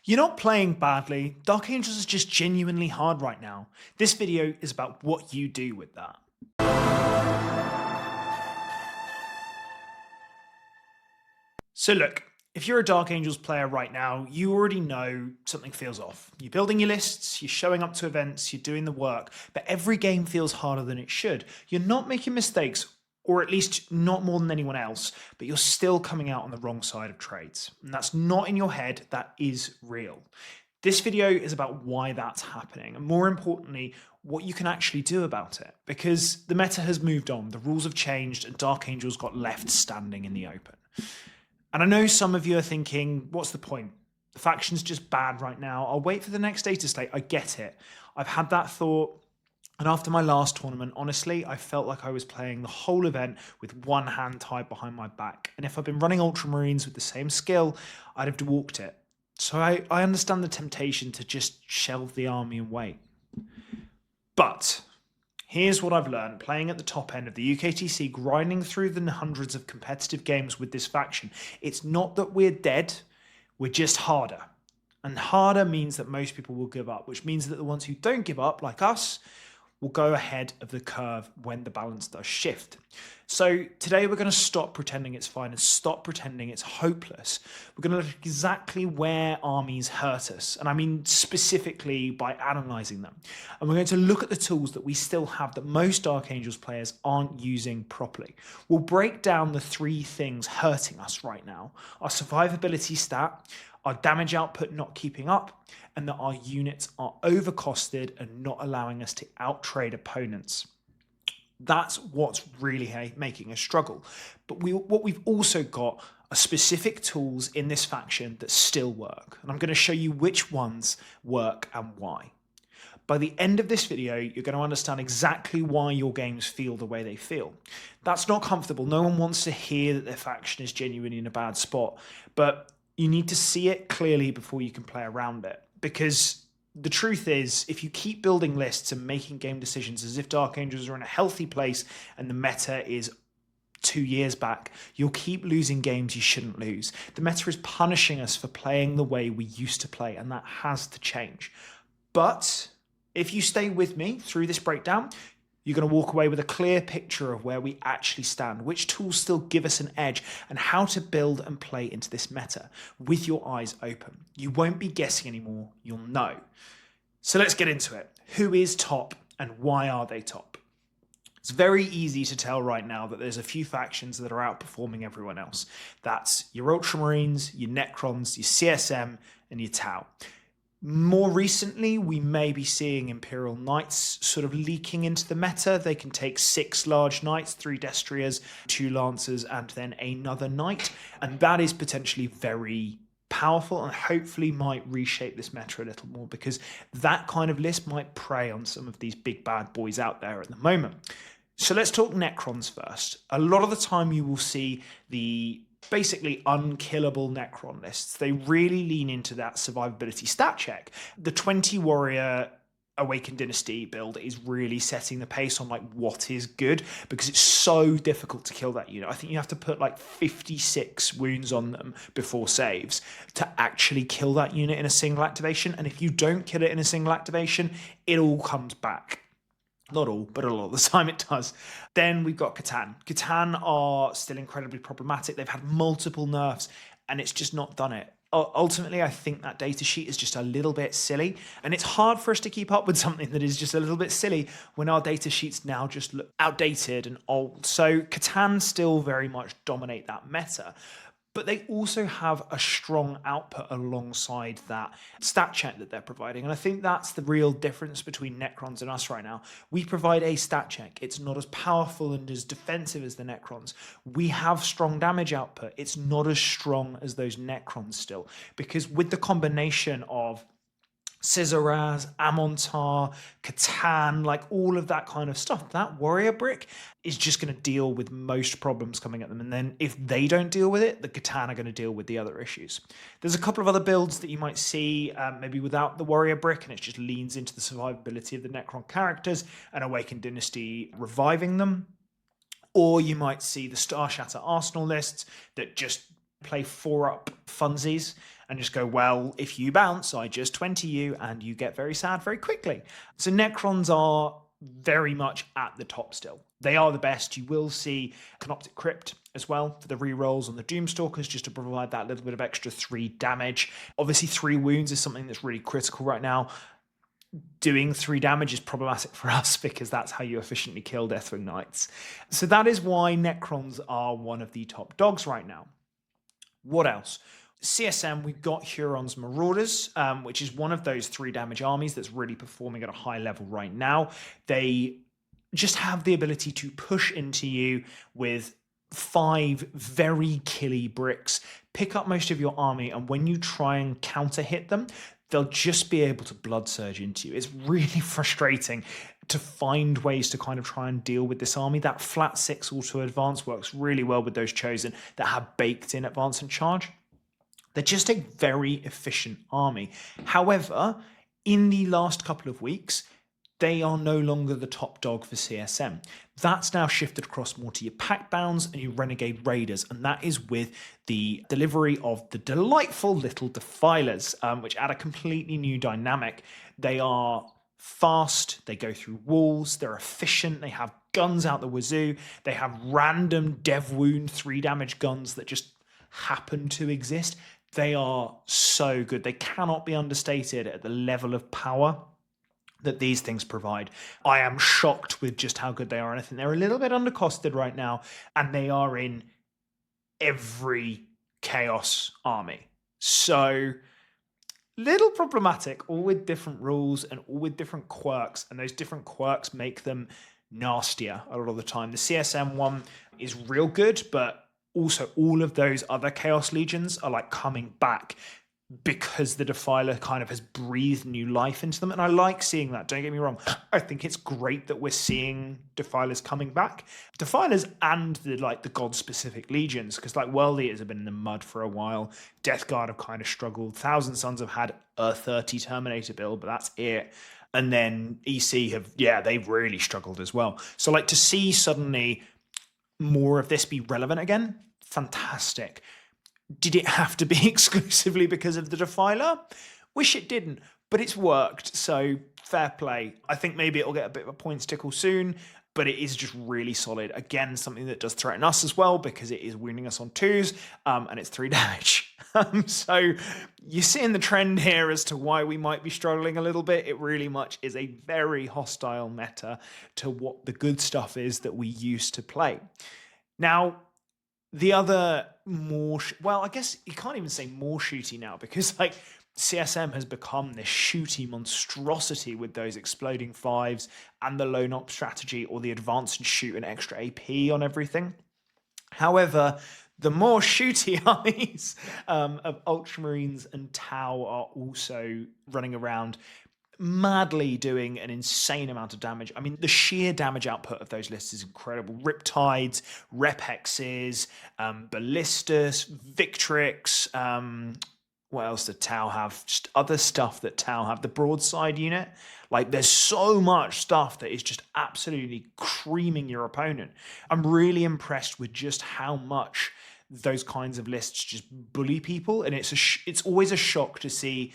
You're not playing badly. Dark Angels is just genuinely hard right now. This video is about what you do with that. So look, if you're a Dark Angels player right now, you already know something feels off. You're building your lists, you're showing up to events, you're doing the work, but every game feels harder than it should. You're not making mistakes, or at least not more than anyone else, but you're still coming out on the wrong side of trades. And that's not in your head, that is real. This video is about why that's happening, and more importantly, what you can actually do about it. Because the meta has moved on, the rules have changed, and Dark Angels got left standing in the open. And I know some of you are thinking, what's the point? The faction's just bad right now. I'll wait for the next data slate. I get it. I've had that thought. And after my last tournament, honestly, I felt like I was playing the whole event with one hand tied behind my back. And if I'd been running Ultramarines with the same skill, I'd have walked it. So I understand the temptation to just shelve the army and wait. But here's what I've learned playing at the top end of the UKTC, grinding through the hundreds of competitive games with this faction. It's not that we're dead, we're just harder. And harder means that most people will give up, which means that the ones who don't give up, like us, will go ahead of the curve when the balance does shift. So today we're going to stop pretending it's fine and stop pretending it's hopeless. We're going to look exactly where armies hurt us, and I mean specifically by analysing them. And we're going to look at the tools that we still have that most Dark Angels players aren't using properly. We'll break down the three things hurting us right now: our survivability stat, our damage output not keeping up, and that our units are overcosted and not allowing us to outtrade opponents. That's what's really making us struggle. But what we've also got are specific tools in this faction that still work. And I'm going to show you which ones work and why. By the end of this video, you're going to understand exactly why your games feel the way they feel. That's not comfortable. No one wants to hear that their faction is genuinely in a bad spot. But you need to see it clearly before you can play around it. Because the truth is, if you keep building lists and making game decisions as if Dark Angels are in a healthy place and the meta is 2 years back, you'll keep losing games you shouldn't lose. The meta is punishing us for playing the way we used to play, and that has to change. But if you stay with me through this breakdown, you're going to walk away with a clear picture of where we actually stand, which tools still give us an edge, and how to build and play into this meta with your eyes open. You won't be guessing anymore, you'll know. So let's get into it. Who is top and why are they top? It's very easy to tell right now that there's a few factions that are outperforming everyone else. That's your Ultramarines, your Necrons, your CSM, and your Tau. More recently, we may be seeing Imperial Knights sort of leaking into the meta. They can take 6 large knights, 3 Destriers, 2 Lancers, and then another knight. And that is potentially very powerful and hopefully might reshape this meta a little more, because that kind of list might prey on some of these big bad boys out there at the moment. So let's talk Necrons first. A lot of the time you will see the basically unkillable Necron lists. They really lean into that survivability stat check. The 20 warrior Awakened Dynasty build is really setting the pace on like what is good, because it's so difficult to kill that unit. I think you have to put like 56 wounds on them before saves to actually kill that unit in a single activation. And if you don't kill it in a single activation, it all comes back. Not all, but a lot of the time it does. Then we've got Catan. Catan are still incredibly problematic. They've had multiple nerfs and it's just not done it. Ultimately, I think that data sheet is just a little bit silly, and it's hard for us to keep up with something that is just a little bit silly when our data sheets now just look outdated and old. So Catan still very much dominate that meta, but they also have a strong output alongside that stat check that they're providing. And I think that's the real difference between Necrons and us right now. We provide a stat check. It's not as powerful and as defensive as the Necrons. We have strong damage output. It's not as strong as those Necrons still, because with the combination of Scissoraz, Amontar, Catan, like all of that kind of stuff, that warrior brick is just going to deal with most problems coming at them. And then if they don't deal with it, the Catan are going to deal with the other issues. There's a couple of other builds that you might see maybe without the warrior brick, and it just leans into the survivability of the Necron characters and Awakened Dynasty reviving them. Or you might see the Star Shatter Arsenal lists that just play 4-up funsies and just go, well, if you bounce, I just 20 you, and you get very sad very quickly. So Necrons are very much at the top still. They are the best. You will see Canoptic Crypt as well for the rerolls on the Doomstalkers, just to provide that little bit of extra 3 damage. Obviously, 3 wounds is something that's really critical right now. Doing 3 damage is problematic for us because that's how you efficiently kill Deathwing Knights. So that is why Necrons are one of the top dogs right now. What else? CSM, we've got Huron's Marauders, which is one of those 3 damage armies that's really performing at a high level right now. They just have the ability to push into you with 5 very killy bricks, pick up most of your army, and when you try and counter hit them, they'll just be able to blood surge into you. It's really frustrating to find ways to kind of try and deal with this army. That flat 6 auto advance works really well with those Chosen that have baked in advance and charge. They're just a very efficient army. However, in the last couple of weeks, they are no longer the top dog for CSM. That's now shifted across more to your Pack Bounds and your Renegade Raiders, and that is with the delivery of the delightful little Defilers, which add a completely new dynamic. They are fast, they go through walls, they're efficient, they have guns out the wazoo, they have random Dev Wound 3 damage guns that just happen to exist. They are so good. They cannot be understated at the level of power that these things provide. I am shocked with just how good they are, and I think they're a little bit undercosted right now, and they are in every Chaos army. So, little problematic, all with different rules and all with different quirks, and those different quirks make them nastier a lot of the time. The CSM one is real good, but also all of those other Chaos Legions are like coming back because the Defiler kind of has breathed new life into them. And I like seeing that, don't get me wrong. I think it's great that we're seeing Defilers coming back. Defilers and the god-specific legions, because like World Eaters have been in the mud for a while. Death Guard have kind of struggled. Thousand Sons have had a 30 Terminator build, but that's it. And then EC they've really struggled as well. So like to see suddenly more of this be relevant again, fantastic. Did it have to be exclusively because of the Defiler? Wish it didn't, but it's worked, so fair play. I think maybe it'll get a bit of a points tickle soon, but it is just really solid. Again, something that does threaten us as well because it is wounding us on 2s, and it's 3 damage. So you're seeing the trend here as to why we might be struggling a little bit. It really much is a very hostile meta to what the good stuff is that we used to play. Now, the other I guess you can't even say more shooty now because like CSM has become this shooty monstrosity with those exploding 5s and the lone op strategy or the advance and shoot and extra AP on everything. However, the more shooty armies of Ultramarines and Tau are also running around madly doing an insane amount of damage. I mean, the sheer damage output of those lists is incredible. Riptides, Repexes, Ballistus, Victrix, what else did Tau have? Just other stuff that Tau have. The broadside unit. Like, there's so much stuff that is just absolutely creaming your opponent. I'm really impressed with just how much those kinds of lists just bully people, and it's always a shock to see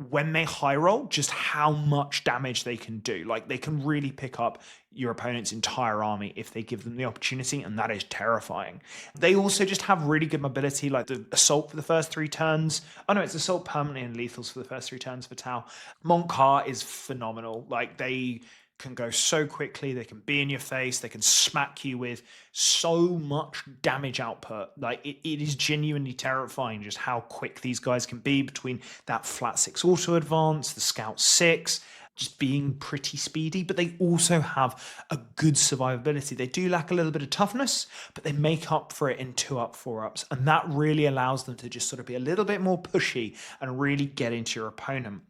when they high roll just how much damage they can do. Like, they can really pick up your opponent's entire army if they give them the opportunity, and that is terrifying. They also just have really good mobility, like the assault for the first 3 turns. Oh no, it's assault permanently and lethals for the first 3 turns for Tau. Montcar is phenomenal. Like, they can go so quickly, they can be in your face, they can smack you with so much damage output. Like, it is genuinely terrifying just how quick these guys can be between that flat 6 auto advance, the scout 6, just being pretty speedy, but they also have a good survivability. They do lack a little bit of toughness, but they make up for it in 2-up, 4-ups, and that really allows them to just sort of be a little bit more pushy and really get into your opponent.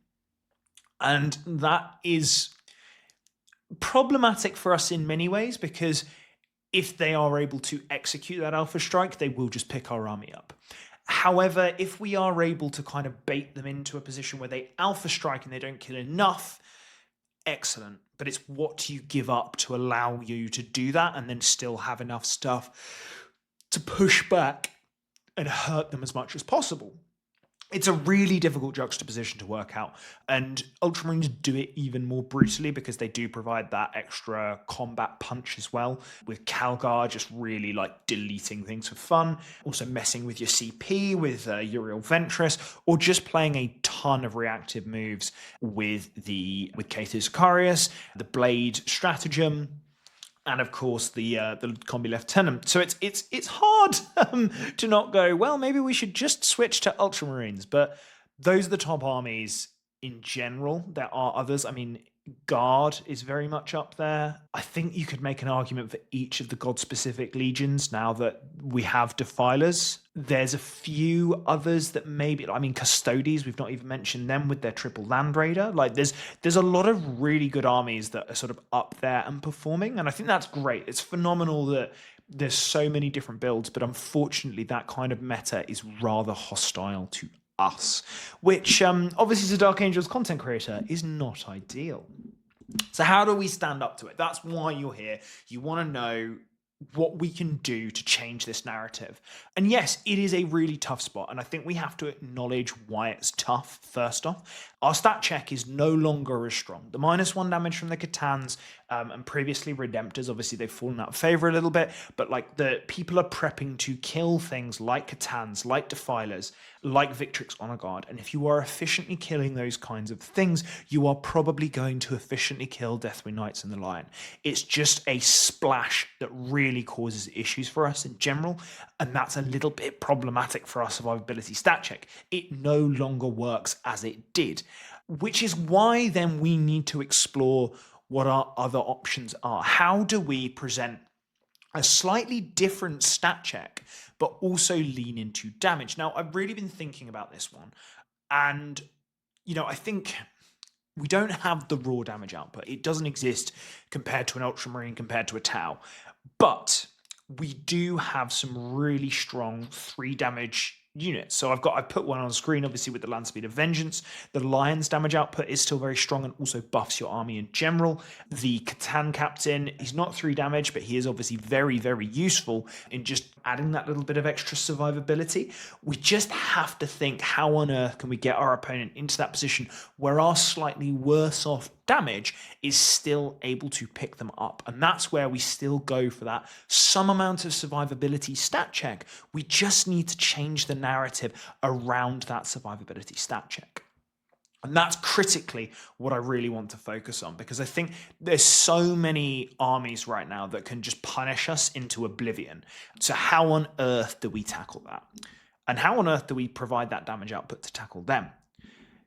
And that is problematic for us in many ways, because if they are able to execute that alpha strike, they will just pick our army up. However, if we are able to kind of bait them into a position where they alpha strike and they don't kill enough, excellent. But it's what you give up to allow you to do that and then still have enough stuff to push back and hurt them as much as possible. It's a really difficult juxtaposition to work out, and Ultramarines do it even more brutally because they do provide that extra combat punch as well, with Calgar just really like deleting things for fun, also messing with your CP with Uriel Ventress, or just playing a ton of reactive moves with Cato Sicarius, the Blade Stratagem, and of course the Combi Lieutenant. So it's hard to not go, well, maybe we should just switch to Ultramarines. But those are the top armies in general. There are others. I mean, Guard is very much up there. I think you could make an argument for each of the god-specific legions now that we have Defilers. There's a few others that maybe, I mean, Custodes, we've not even mentioned them with their triple Land Raider. Like, there's a lot of really good armies that are sort of up there and performing, and I think that's great. It's phenomenal that there's so many different builds, but unfortunately that kind of meta is rather hostile to us, which obviously as a Dark Angels content creator is not ideal. So how do we stand up to it? That's why you're here. You want to know what we can do to change this narrative. And yes, it is a really tough spot, and I think we have to acknowledge why it's tough first off. Our stat check is no longer as strong. The -1 damage from the Catans and previously Redemptors, obviously they've fallen out of favor a little bit, but like the people are prepping to kill things like Catans, like Defilers, like Victrix Honor Guard, and if you are efficiently killing those kinds of things, you are probably going to efficiently kill Deathwing Knights and the Lion. It's just a splash that really causes issues for us in general, and that's a little bit problematic for our survivability stat check. It no longer works as it did, which is why then we need to explore what our other options are. How do we present a slightly different stat check, but also lean into damage? Now, I've really been thinking about this one, and, you know, I think we don't have the raw damage output. It doesn't exist compared to an Ultramarine, compared to a Tau, but we do have some really strong 3 damage units. So I've put one on screen, obviously, with the Land Speed of Vengeance. The Lion's damage output is still very strong and also buffs your army in general. The Catan Captain, he's not 3 damage, but he is obviously very, very useful in just adding that little bit of extra survivability. We just have to think, how on earth can we get our opponent into that position where our slightly worse off damage is still able to pick them up? And that's where we still go for that some amount of survivability stat check. We just need to change the narrative around that survivability stat check. And that's critically what I really want to focus on, because I think there's so many armies right now that can just punish us into oblivion. So how on earth do we tackle that? And how on earth do we provide that damage output to tackle them?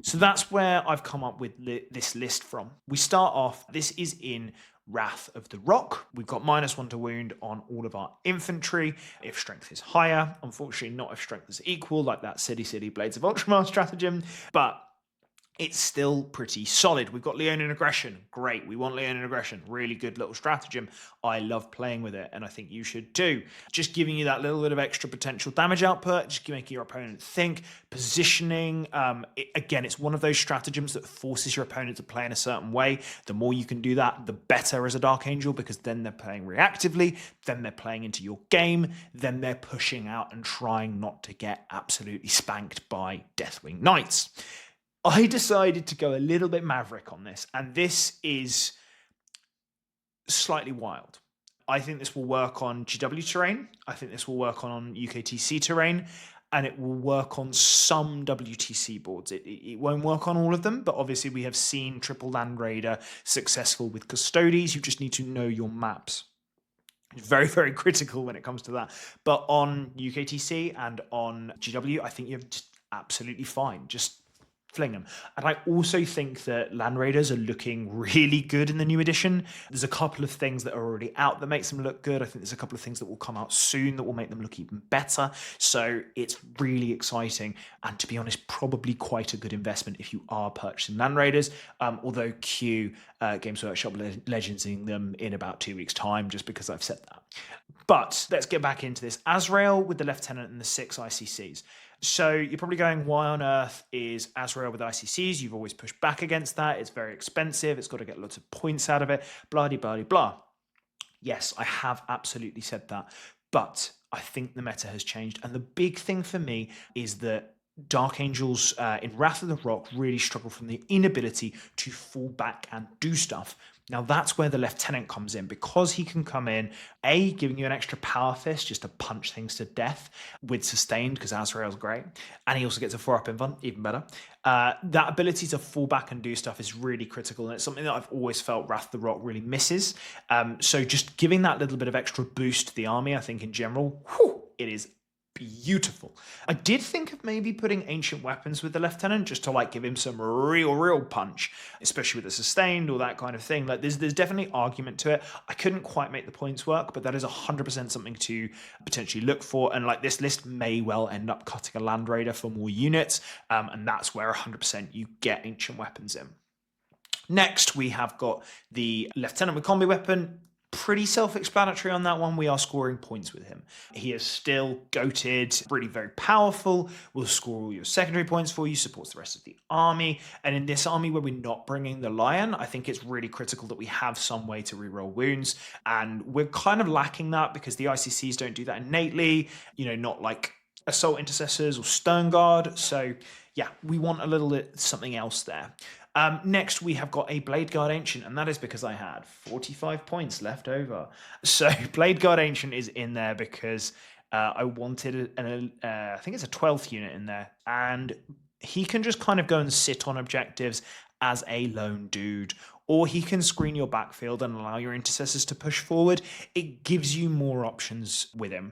So that's where I've come up with this list from. We start off, this is in Wrath of the Rock. We've got -1 to wound on all of our infantry if strength is higher. Unfortunately, not if strength is equal, like that City Blades of Ultramar stratagem, but it's still pretty solid. We've got Leonin Aggression. Great. We want Leonin Aggression. Really good little stratagem. I love playing with it, and I think you should too. Just giving you that little bit of extra potential damage output, just making your opponent think. Positioning. Again, it's one of those stratagems that forces your opponent to play in a certain way. The more you can do that, the better as a Dark Angel, because then they're playing reactively, then they're playing into your game, then they're pushing out and trying not to get absolutely spanked by Deathwing Knights. I decided to go a little bit maverick on this, and this is slightly wild. I think this will work on GW terrain. I think this will work on UKTC terrain, and it will work on some WTC boards. It won't work on all of them, but obviously we have seen Triple Land Raider successful with Custodes. You just need to know your maps. It's very, very critical when it comes to that. But on UKTC and on GW, I think you're just absolutely fine. Just fling them. And I also think that Land Raiders are looking really good in the new edition. There's a couple of things that are already out that makes them look good. I think there's a couple of things that will come out soon that will make them look even better. So it's really exciting, and to be honest, probably quite a good investment if you are purchasing Land Raiders, although Q Games Workshop legendsing them in about 2 weeks time, just because I've said that. But let's get back into this. Asrael with the Lieutenant and the 6 ICCs. So you're probably going, why on earth is Asrael with ICCs? You've always pushed back against that. It's very expensive. It's got to get lots of points out of it. Blah, blah, blah, blah. Yes, I have absolutely said that. But I think the meta has changed. And the big thing for me is that Dark Angels in Wrath of the Rock really struggle from the inability to fall back and do stuff. Now that's where the Lieutenant comes in, because he can come in, A, giving you an extra power fist just to punch things to death with sustained, because Asrael's great, and he also gets a 4-up invuln, even better. That ability to fall back and do stuff is really critical, and it's something that I've always felt Wrath of the Rock really misses. So just giving that little bit of extra boost to the army, I think in general, it is beautiful. I did think of maybe putting Ancient Weapons with the Lieutenant just to like give him some real punch, especially with the sustained or that kind of thing. Like there's definitely argument to it. I couldn't quite make the points work, but that is 100% something to potentially look for. And like this list may well end up cutting a Land Raider for more units, and that's where 100% you get Ancient Weapons in. Next, we have got the Lieutenant with Combi Weapon. Pretty self-explanatory on that one. We are scoring points with him. He is still goated, really very powerful, will score all your secondary points for you, supports the rest of the army. And in this army where we're not bringing the Lion, I think it's really critical that we have some way to reroll wounds. And we're kind of lacking that because the ICCs don't do that innately, not like Assault Intercessors or Stone Guard. So yeah, we want a little bit something else there. Next, we have got a Blade Guard Ancient, and that is because I had 45 points left over. So Blade Guard Ancient is in there because I wanted, I think it's a 12th unit in there, and he can just kind of go and sit on objectives as a lone dude, or he can screen your backfield and allow your intercessors to push forward. It gives you more options with him.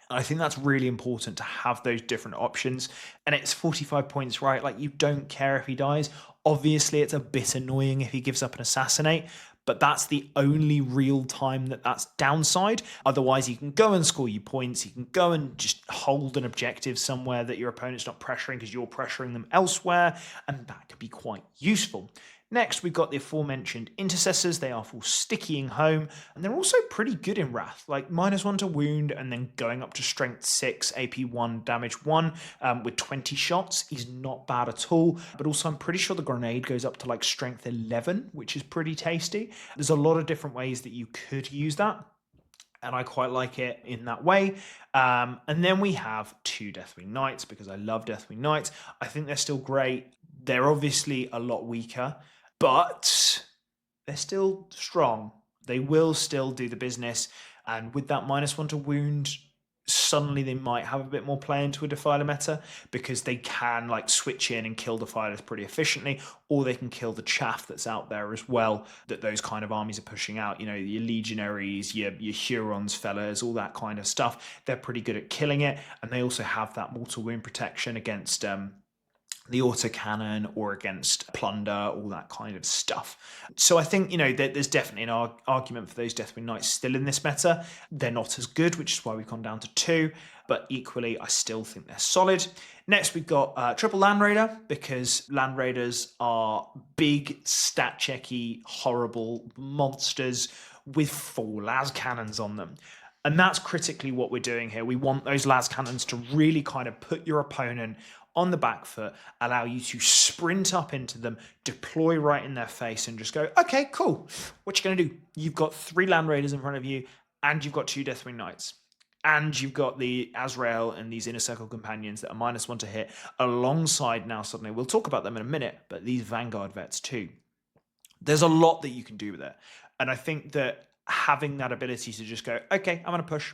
I think that's really important to have those different options. And it's 45 points, right? Like, you don't care if he dies. Obviously, it's a bit annoying if he gives up an assassinate, but that's the only real time that's downside. Otherwise, you can go and score you points. You can go and just hold an objective somewhere that your opponent's not pressuring because you're pressuring them elsewhere, and that could be quite useful. Next, we've got the aforementioned intercessors. They are for stickying home, and they're also pretty good in Wrath, like -1 to wound and then going up to strength 6, AP 1, damage 1 with 20 shots is not bad at all. But also, I'm pretty sure the grenade goes up to like strength 11, which is pretty tasty. There's a lot of different ways that you could use that, and I quite like it in that way. And then we have 2 Deathwing Knights, because I love Deathwing Knights. I think they're still great. They're obviously a lot weaker, but they're still strong. They will still do the business. And with that -1 to wound, suddenly they might have a bit more play into a Defiler meta, because they can like switch in and kill Defilers pretty efficiently, or they can kill the chaff that's out there as well, that those kind of armies are pushing out. Your Legionaries, your Hurons, fellas, all that kind of stuff. They're pretty good at killing it. And they also have that mortal wound protection against the autocannon or against plunder, all that kind of stuff. So I think, there's definitely an argument for those Deathwing Knights still in this meta. They're not as good, which is why we've gone down to 2, but equally, I still think they're solid. Next, we've got Triple Land Raider, because Land Raiders are big, stat-checky, horrible monsters with 4 las cannons on them. And that's critically what we're doing here. We want those las cannons to really kind of put your opponent on the back foot, allow you to sprint up into them, deploy right in their face, and just go, okay, cool. What you going to do? You've got 3 Land Raiders in front of you, and you've got 2 Deathwing Knights. And you've got the Asrael and these Inner Circle companions that are -1 to hit, alongside now suddenly, we'll talk about them in a minute, but these Vanguard vets too. There's a lot that you can do with it. And I think that having that ability to just go, okay, I'm going to push,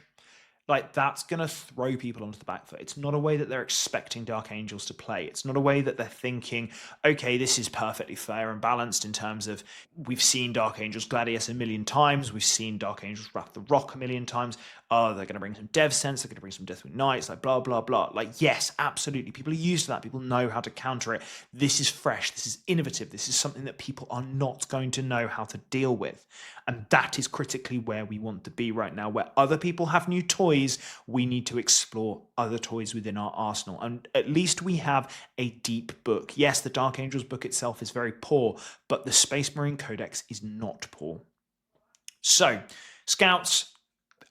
like, that's going to throw people onto the back foot. It's not a way that they're expecting Dark Angels to play. It's not a way that they're thinking, okay, this is perfectly fair and balanced in terms of, we've seen Dark Angels Gladius a million times. We've seen Dark Angels Wrath the Rock a million times. Oh, they're going to bring some Dev Sense. They're going to bring some Deathwing Knights, like blah, blah, blah. Like, yes, absolutely. People are used to that. People know how to counter it. This is fresh. This is innovative. This is something that people are not going to know how to deal with. And that is critically where we want to be right now. Where other people have new toys, we need to explore other toys within our arsenal. And at least we have a deep book. Yes, the Dark Angels book itself is very poor, but the Space Marine Codex is not poor. So, Scouts,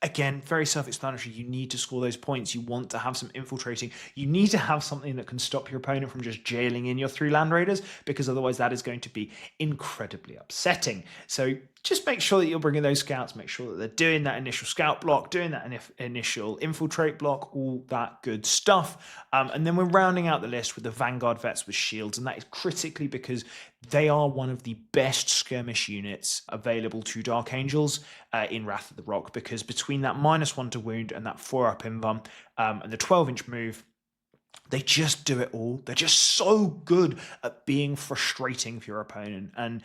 again, very self-explanatory. You need to score those points. You want to have some infiltrating. You need to have something that can stop your opponent from just jailing in your 3 Land Raiders, because otherwise that is going to be incredibly upsetting. So just make sure that you're bringing those scouts, make sure that they're doing that initial scout block, doing that initial infiltrate block, all that good stuff. And then we're rounding out the list with the Vanguard Vets with shields, and that is critically because they are one of the best skirmish units available to Dark Angels in Wrath of the Rock, because between that -1 to wound and that 4-up invuln and the 12-inch move, they just do it all. They're just so good at being frustrating for your opponent, and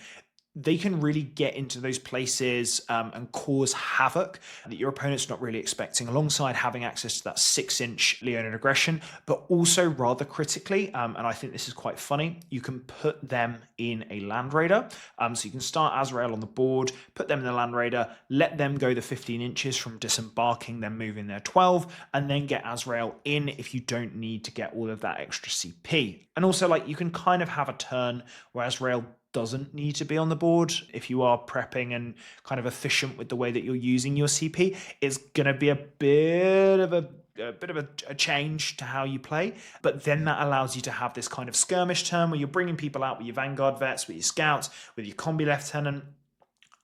they can really get into those places and cause havoc that your opponent's not really expecting, alongside having access to that 6-inch Leonin aggression. But also, rather critically, and I think this is quite funny, you can put them in a Land Raider. So you can start Asrael on the board, put them in the Land Raider, let them go the 15 inches from disembarking, then move in their 12, and then get Asrael in if you don't need to get all of that extra CP. And also, like, you can kind of have a turn where Asrael doesn't need to be on the board. If you are prepping and kind of efficient with the way that you're using your CP, it's going to be a bit of a change to how you play. But then that allows you to have this kind of skirmish turn where you're bringing people out with your Vanguard Vets, with your Scouts, with your Combi Lieutenant,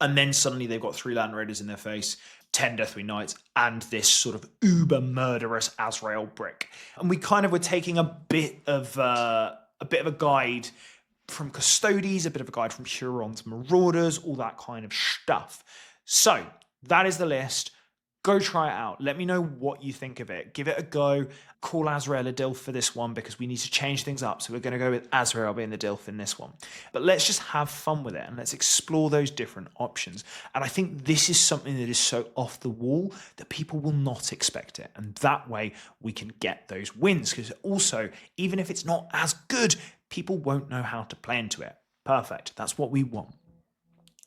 and then suddenly they've got 3 Land Raiders in their face, 10 Deathwing Knights, and this sort of uber murderous Asrael brick. And we kind of were taking a bit of a guide from Custodes, a bit of a guide from Hurons, Marauders, all that kind of stuff. So that is the list. Go try it out. Let me know what you think of it. Give it a go. Call Asrael a DILF for this one, because we need to change things up. So we're going to go with Asrael being the DILF in this one. But let's just have fun with it and let's explore those different options. And I think this is something that is so off the wall that people will not expect it. And that way we can get those wins, because also, even if it's not as good, people won't know how to play into it. Perfect. That's what we want.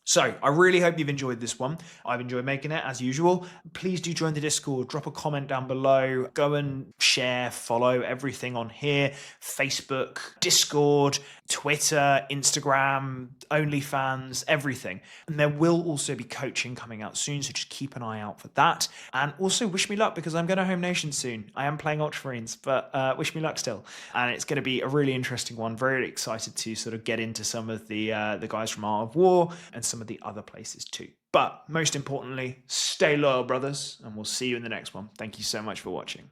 So I really hope you've enjoyed this one. I've enjoyed making it as usual. Please do join the Discord, drop a comment down below, go and share, follow everything on here, Facebook, Discord, Twitter, Instagram, OnlyFans, everything. And there will also be coaching coming out soon, so just keep an eye out for that. And also wish me luck, because I'm going to Home Nation soon. I am playing Ultramarines, but wish me luck still. And it's going to be a really interesting one. Very excited to sort of get into some of the guys from Art of War and some of the other places too. But most importantly, stay loyal, brothers, and we'll see you in the next one. Thank you so much for watching.